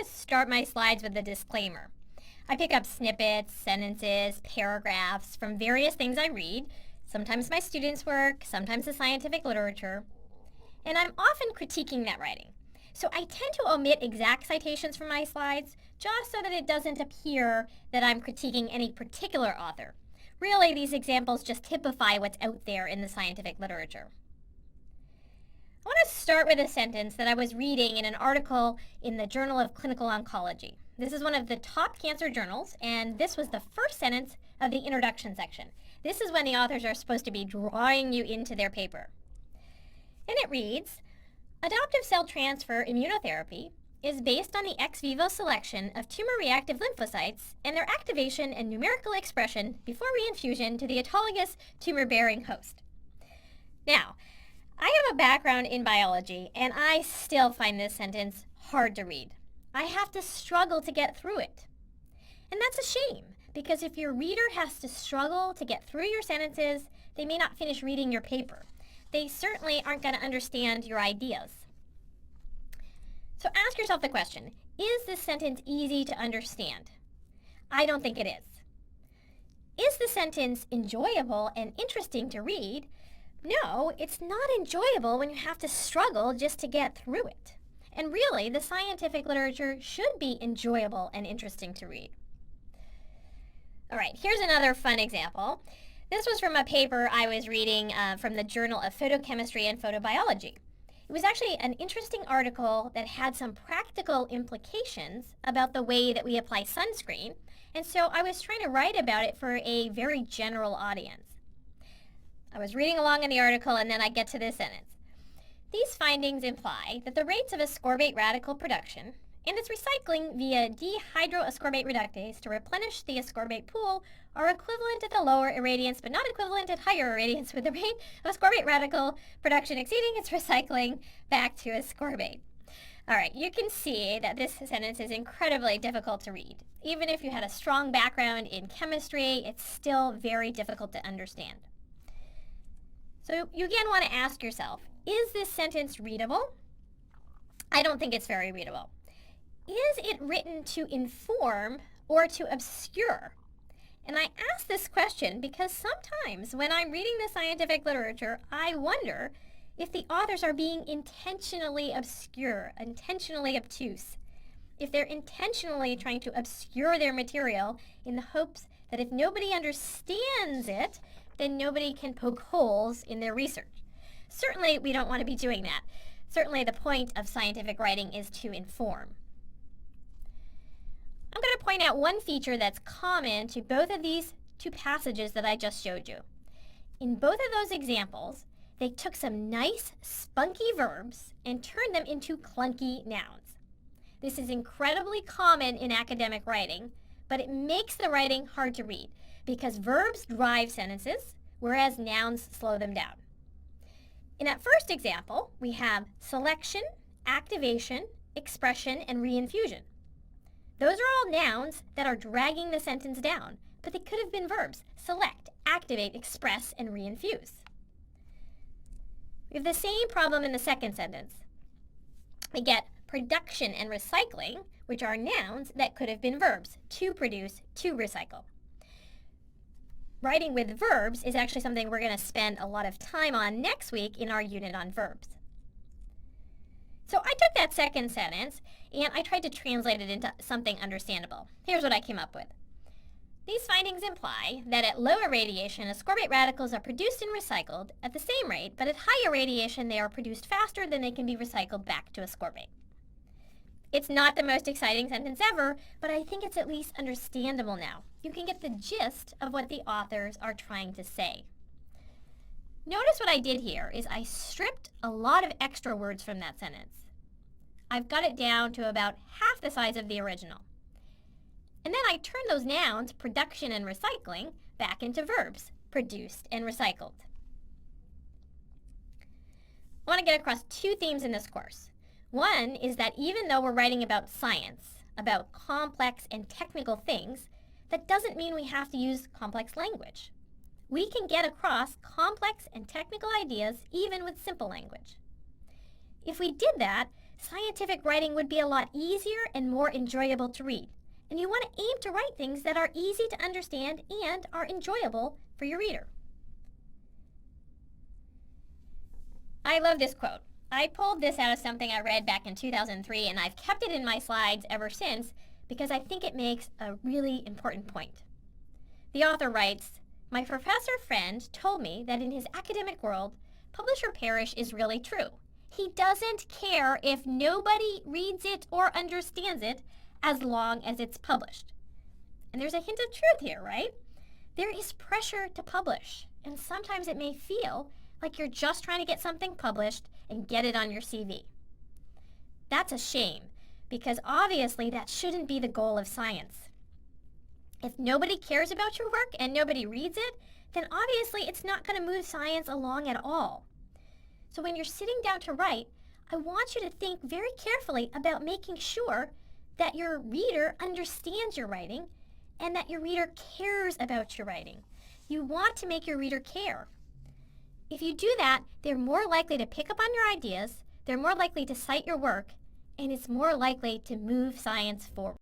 want to start my slides with a disclaimer. I pick up snippets, sentences, paragraphs from various things I read, sometimes my students' work, sometimes the scientific literature, and I'm often critiquing that writing. So I tend to omit exact citations from my slides just so that it doesn't appear that I'm critiquing any particular author. Really, these examples just typify what's out there in the scientific literature. I want to start with a sentence that I was reading in an article in the Journal of Clinical Oncology. This is one of the top cancer journals, and this was the first sentence of the introduction section. This is when the authors are supposed to be drawing you into their paper. And it reads, adoptive cell transfer immunotherapy is based on the ex vivo selection of tumor-reactive lymphocytes and their activation and numerical expression before reinfusion to the autologous tumor-bearing host. Now, I have a background in biology, and I still find this sentence hard to read. I have to struggle to get through it. And that's a shame, because if your reader has to struggle to get through your sentences, they may not finish reading your paper. They certainly aren't going to understand your ideas. So ask yourself the question, is this sentence easy to understand? I don't think it is. Is the sentence enjoyable and interesting to read? No, it's not enjoyable when you have to struggle just to get through it. And really, the scientific literature should be enjoyable and interesting to read. All right, here's another fun example. This was from a paper I was reading from the Journal of Photochemistry and Photobiology. It was actually an interesting article that had some practical implications about the way that we apply sunscreen, and so I was trying to write about it for a very general audience. I was reading along in the article, and then I get to this sentence. These findings imply that the rates of ascorbate radical production and its recycling via dehydroascorbate reductase to replenish the ascorbate pool are equivalent at the lower irradiance but not equivalent at higher irradiance, with the rate of ascorbate radical production exceeding its recycling back to ascorbate. All right, you can see that this sentence is incredibly difficult to read. Even if you had a strong background in chemistry, it's still very difficult to understand. So you again want to ask yourself, is this sentence readable? I don't think it's very readable. Is it written to inform or to obscure? And I ask this question because sometimes when I'm reading the scientific literature, I wonder if the authors are being intentionally obscure, intentionally obtuse, if they're intentionally trying to obscure their material in the hopes that if nobody understands it, then nobody can poke holes in their research. Certainly, we don't want to be doing that. Certainly, the point of scientific writing is to inform. I'm going to point out one feature that's common to both of these two passages that I just showed you. In both of those examples, they took some nice, spunky verbs and turned them into clunky nouns. This is incredibly common in academic writing, but it makes the writing hard to read because verbs drive sentences, whereas nouns slow them down. In that first example, we have selection, activation, expression, and reinfusion. Those are all nouns that are dragging the sentence down, but they could have been verbs: select, activate, express, and reinfuse. We have the same problem in the second sentence. We get production and recycling, which are nouns that could have been verbs: to produce, to recycle. Writing with verbs is actually something we're going to spend a lot of time on next week in our unit on verbs. So I took that second sentence and I tried to translate it into something understandable. Here's what I came up with. These findings imply that at low irradiation, ascorbate radicals are produced and recycled at the same rate, but at high irradiation, they are produced faster than they can be recycled back to ascorbate. It's not the most exciting sentence ever, but I think it's at least understandable now. You can get the gist of what the authors are trying to say. Notice what I did here is I stripped a lot of extra words from that sentence. I've got it down to about half the size of the original. And then I turned those nouns, production and recycling, back into verbs, produced and recycled. I want to get across two themes in this course. One is that even though we're writing about science, about complex and technical things, that doesn't mean we have to use complex language. We can get across complex and technical ideas even with simple language. If we did that, scientific writing would be a lot easier and more enjoyable to read. And you want to aim to write things that are easy to understand and are enjoyable for your reader. I love this quote. I pulled this out of something I read back in 2003, and I've kept it in my slides ever since because I think it makes a really important point. The author writes, "My professor friend told me that in his academic world, publish or perish is really true. He doesn't care if nobody reads it or understands it as long as it's published." And there's a hint of truth here, right? There is pressure to publish, and sometimes it may feel like you're just trying to get something published and get it on your CV. That's a shame, because obviously that shouldn't be the goal of science. If nobody cares about your work and nobody reads it, then obviously it's not going to move science along at all. So when you're sitting down to write, I want you to think very carefully about making sure that your reader understands your writing and that your reader cares about your writing. You want to make your reader care. If you do that, they're more likely to pick up on your ideas, they're more likely to cite your work, and it's more likely to move science forward.